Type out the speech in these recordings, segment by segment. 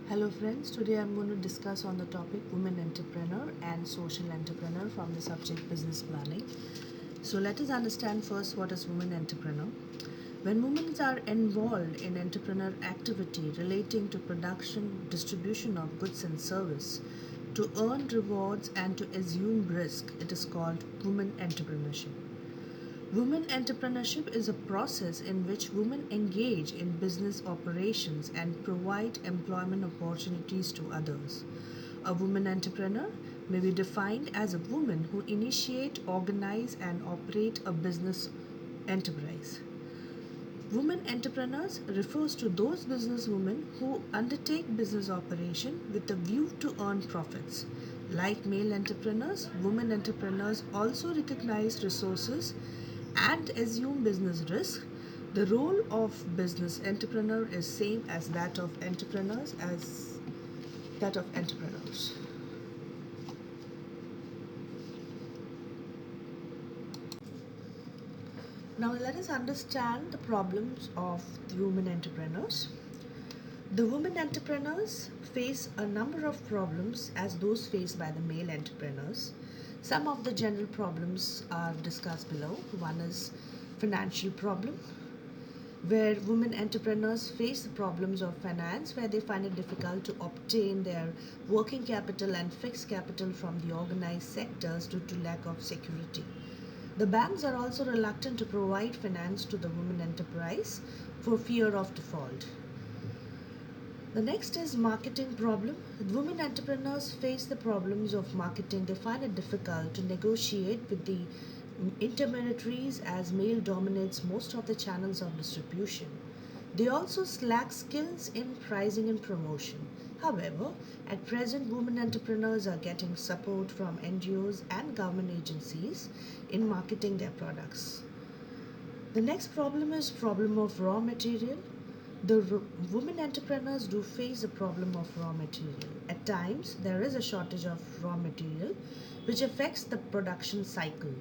Hello friends, today I'm going to discuss on the topic women entrepreneur and social entrepreneur from the subject business planning. So let us understand first what is women entrepreneur. When women are involved in entrepreneur activity relating to production, distribution of goods and service, to earn rewards and to assume risk, it is called women entrepreneurship. Women entrepreneurship is a process in which women engage in business operations and provide employment opportunities to others. A woman entrepreneur may be defined as a woman who initiate, organize, and operate a business enterprise. Women entrepreneurs refers to those businesswomen who undertake business operation with a view to earn profits. Like male entrepreneurs, women entrepreneurs also recognize resources and assume business risk. The role of business entrepreneur is same as that of entrepreneurs. Now let us understand the problems of the women entrepreneurs. The women entrepreneurs face a number of problems as those faced by the male entrepreneurs. Some of the general problems are discussed below. One is financial problem, where women entrepreneurs face the problems of finance, where they find it difficult to obtain their working capital and fixed capital from the organized sectors due to lack of security. The banks are also reluctant to provide finance to the women enterprise for fear of default. The next is marketing problem. Women entrepreneurs face the problems of marketing. They find it difficult to negotiate with the intermediaries as male dominates most of the channels of distribution. They also lack skills in pricing and promotion. However, at present, women entrepreneurs are getting support from NGOs and government agencies in marketing their products. The next problem is problem of raw material. The women entrepreneurs do face the problem of raw material. At times, there is a shortage of raw material which affects the production cycle.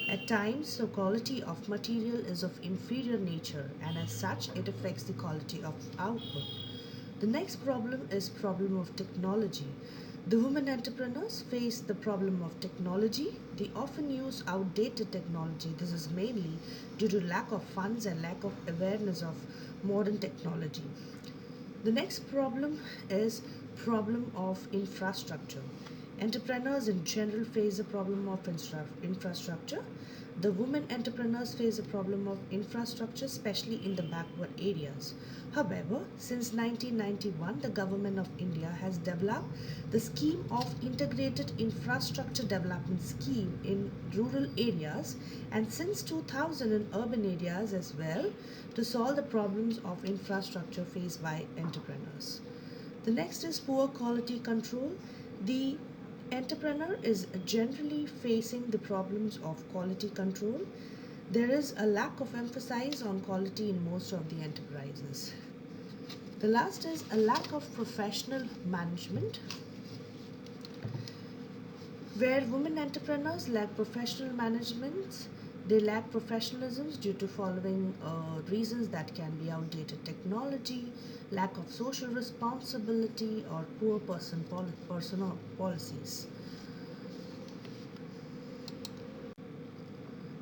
At times, the quality of material is of inferior nature and as such, it affects the quality of output. The next problem is problem of technology. The women entrepreneurs face the problem of technology. They often use outdated technology. This is mainly due to lack of funds and lack of awareness of modern technology. The next problem is problem of infrastructure. Entrepreneurs in general face the problem of infrastructure. The women entrepreneurs face the problem of infrastructure, especially in the backward areas. However, since 1991, the government of India has developed the scheme of integrated infrastructure development scheme in rural areas and since 2000 in urban areas as well to solve the problems of infrastructure faced by entrepreneurs. The next is poor quality control. The entrepreneur is generally facing the problems of quality control. There is a lack of emphasis on quality in most of the enterprises. The last is a lack of professional management, where women entrepreneurs lack professional management. They lack professionalism due to following reasons that can be outdated technology, lack of social responsibility, or poor personal policies.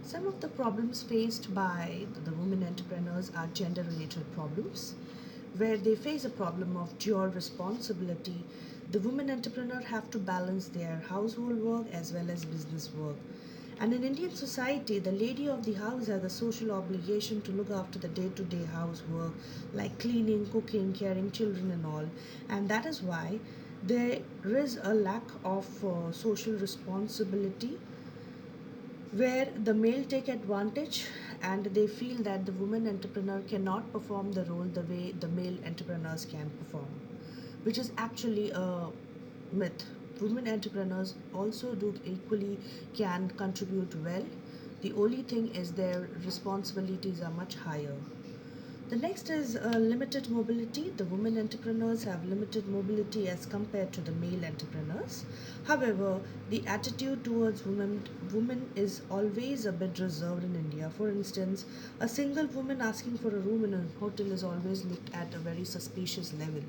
Some of the problems faced by the women entrepreneurs are gender related problems, where they face a problem of dual responsibility. The women entrepreneur have to balance their household work as well as business work. And in Indian society, the lady of the house has a social obligation to look after the day to day housework like cleaning, cooking, caring children, and all. And that is why there is a lack of social responsibility where the male take advantage and they feel that the woman entrepreneur cannot perform the role the way the male entrepreneurs can perform, which is actually a myth. Women entrepreneurs also do equally can contribute well. The only thing is their responsibilities are much higher. The next is limited mobility. The women entrepreneurs have limited mobility as compared to the male entrepreneurs. However, the attitude towards women is always a bit reserved in India. For instance, a single woman asking for a room in a hotel is always looked at a very suspicious level.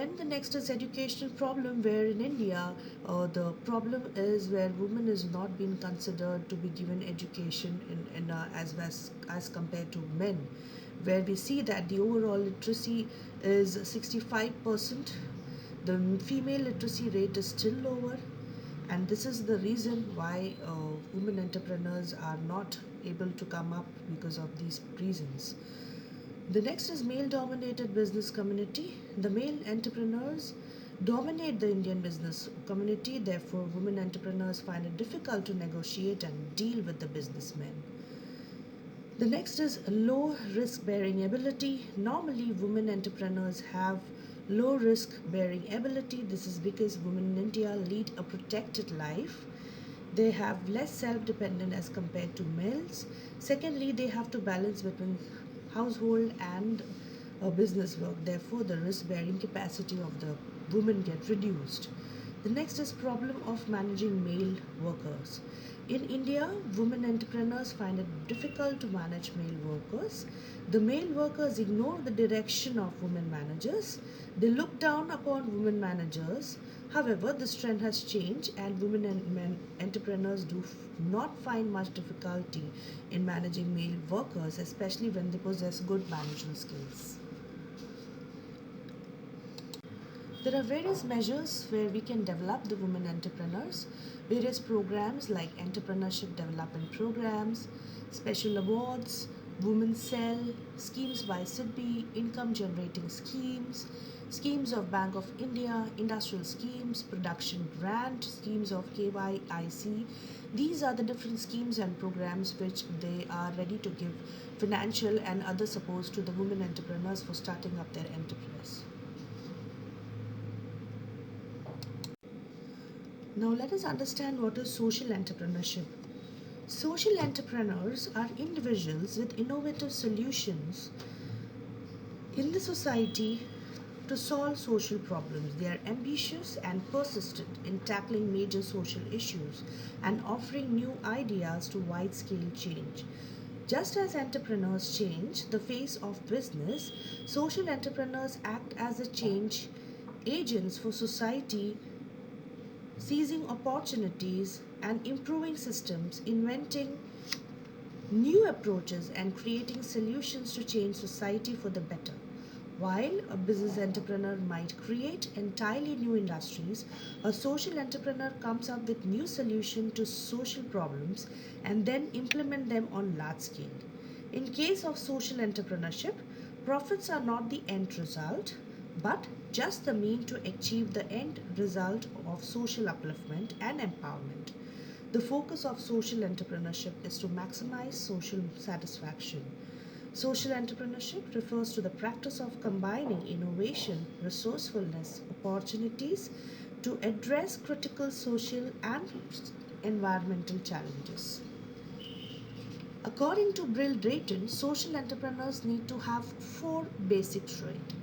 Then the next is educational problem, where in India the problem is where women is not being considered to be given education as compared to men, where we see that the overall literacy is 65%, the female literacy rate is still lower, and this is the reason why women entrepreneurs are not able to come up because of these reasons. The next is male dominated business community. The male entrepreneurs dominate the Indian business community, therefore, women entrepreneurs find it difficult to negotiate and deal with the businessmen. The next is low risk bearing ability. Normally, women entrepreneurs have low risk bearing ability. This is because women in India lead a protected life. They have less self dependent as compared to males. Secondly, they have to balance between household and business work. Therefore, the risk bearing capacity of the women get reduced. The next is problem of managing male workers. In India, women entrepreneurs find it difficult to manage male workers. The male workers ignore the direction of women managers. They look down upon women managers. However, this trend has changed, and women and men entrepreneurs do not find much difficulty in managing male workers, especially when they possess good management skills. There are various measures where we can develop the women entrepreneurs, various programs like entrepreneurship development programs, special awards, women's cell, schemes by SIDBI, income generating schemes, schemes of Bank of India, industrial schemes, production grant, schemes of KYIC. These are the different schemes and programs which they are ready to give financial and other supports to the women entrepreneurs for starting up their enterprise. Now let us understand what is social entrepreneurship. Social entrepreneurs are individuals with innovative solutions in the society to solve social problems. They are ambitious and persistent in tackling major social issues and offering new ideas to wide scale change. Just as entrepreneurs change the face of business, social entrepreneurs act as a change agents for society, seizing opportunities and improving systems, inventing new approaches, and creating solutions to change society for the better. While a business entrepreneur might create entirely new industries, a social entrepreneur comes up with new solutions to social problems and then implement them on large scale. In case of social entrepreneurship, profits are not the end result, but just the mean to achieve the end result of social upliftment and empowerment. The focus of social entrepreneurship is to maximize social satisfaction. Social entrepreneurship refers to the practice of combining innovation, resourcefulness, opportunities to address critical social and environmental challenges. According to Brill Drayton, social entrepreneurs need to have four basic traits.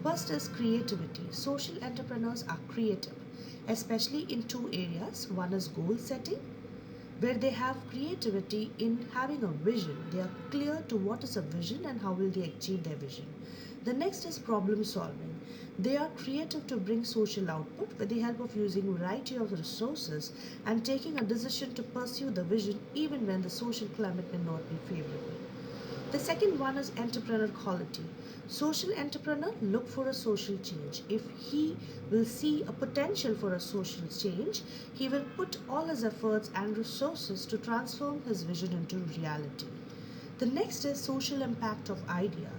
First is creativity. Social entrepreneurs are creative, especially in two areas. One is goal setting, where they have creativity in having a vision. They are clear to what is a vision and how will they achieve their vision. The next is problem solving. They are creative to bring social output with the help of using a variety of resources and taking a decision to pursue the vision even when the social climate may not be favorable. The second one is entrepreneur quality. Social entrepreneur look for a social change. If he will see a potential for a social change, he will put all his efforts and resources to transform his vision into reality. The next is social impact of idea.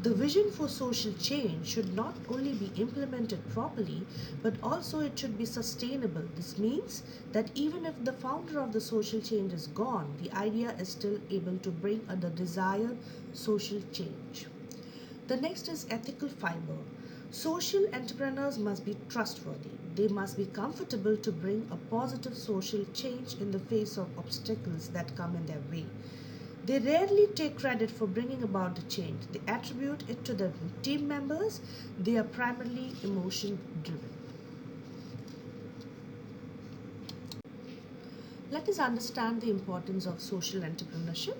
The vision for social change should not only be implemented properly, but also it should be sustainable. This means that even if the founder of the social change is gone, the idea is still able to bring the desired social change. The next is ethical fiber. Social entrepreneurs must be trustworthy. They must be comfortable to bring a positive social change in the face of obstacles that come in their way. They rarely take credit for bringing about the change. They attribute it to their team members. They are primarily emotion driven. Let us understand the importance of social entrepreneurship.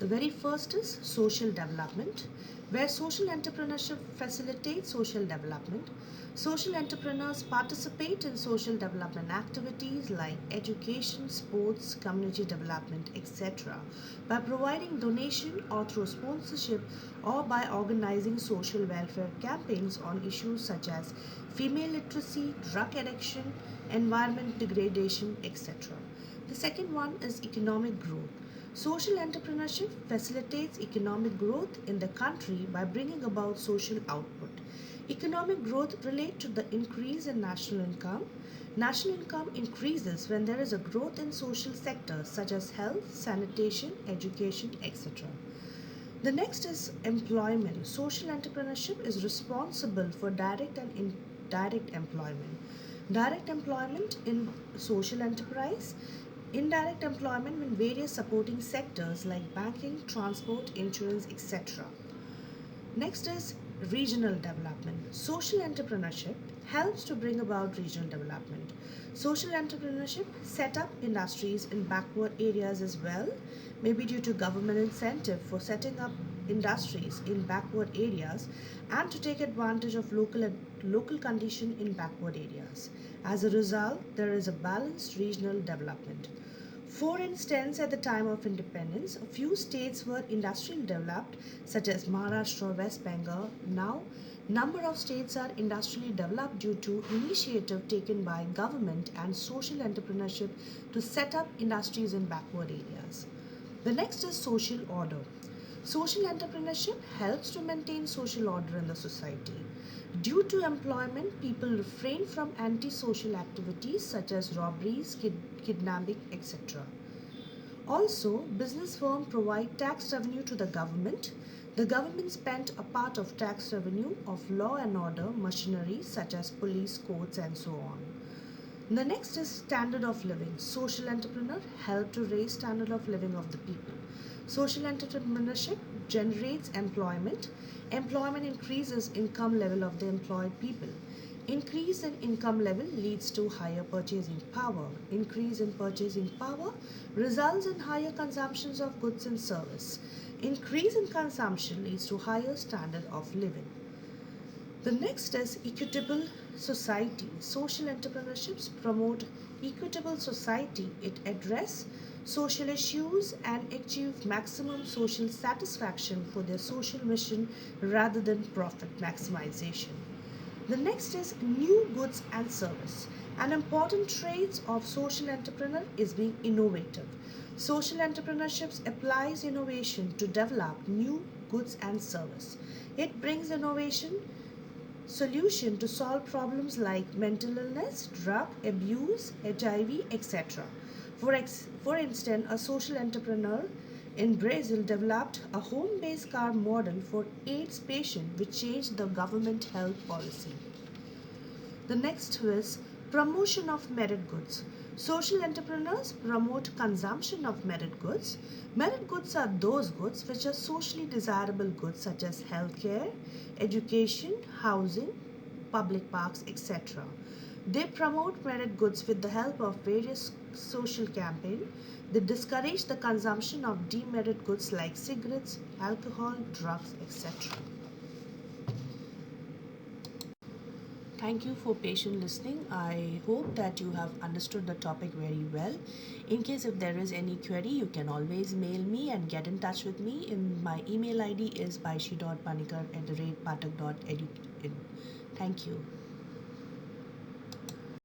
The very first is social development, where social entrepreneurship facilitates social development. Social entrepreneurs participate in social development activities like education, sports, community development, etc., by providing donation or through sponsorship or by organizing social welfare campaigns on issues such as female literacy, drug addiction, environment degradation, etc. The second one is economic growth. Social entrepreneurship facilitates economic growth in the country by bringing about social output. Economic growth relates to the increase in national income. National income increases when there is a growth in social sectors such as health, sanitation, education, etc. The next is employment. Social entrepreneurship is responsible for direct and indirect employment. Direct employment in social enterprise, indirect employment in various supporting sectors like banking, transport, insurance, etc. Next is regional development. Social entrepreneurship helps to bring about regional development. Social entrepreneurship set up industries in backward areas as well, maybe due to government incentive for setting up industries in backward areas and to take advantage of local condition in backward areas. As a result, there is a balanced regional development. For instance, at the time of independence, a few states were industrially developed, such as Maharashtra or West Bengal. Now, number of states are industrially developed due to initiative taken by government and social entrepreneurship to set up industries in backward areas. The next is social order. Social entrepreneurship helps to maintain social order in the society. Due to employment, people refrain from antisocial activities such as robberies, kidnapping, etc. Also, business firms provide tax revenue to the government. The government spent a part of tax revenue of law and order machinery such as police, courts, and so on. The next is standard of living. Social entrepreneur help to raise standard of living of the people. Social entrepreneurship generates employment. Employment increases income level of the employed people. Increase in income level leads to higher purchasing power. Increase in purchasing power results in higher consumptions of goods and service. Increase in consumption leads to higher standard of living. The next is equitable society. Social entrepreneurships promote equitable society. It addresses social issues and achieve maximum social satisfaction for their social mission rather than profit maximization. The next is new goods and service. An important trait of social entrepreneur is being innovative. Social entrepreneurship applies innovation to develop new goods and service. It brings innovation solution to solve problems like mental illness, drug abuse, HIV, etc. For instance, a social entrepreneur in Brazil developed a home-based car model for AIDS patients which changed the government health policy. The next is promotion of merit goods. Social entrepreneurs promote consumption of merit goods. Merit goods are those goods which are socially desirable goods such as healthcare, education, housing, public parks, etc. They promote merit goods with the help of various social campaigns. They discourage the consumption of demerit goods like cigarettes, alcohol, drugs, etc. Thank you for patient listening. I hope that you have understood the topic very well. In case if there is any query, you can always mail me and get in touch with me. My email ID is baishi.panikar@patak.edu. Thank you.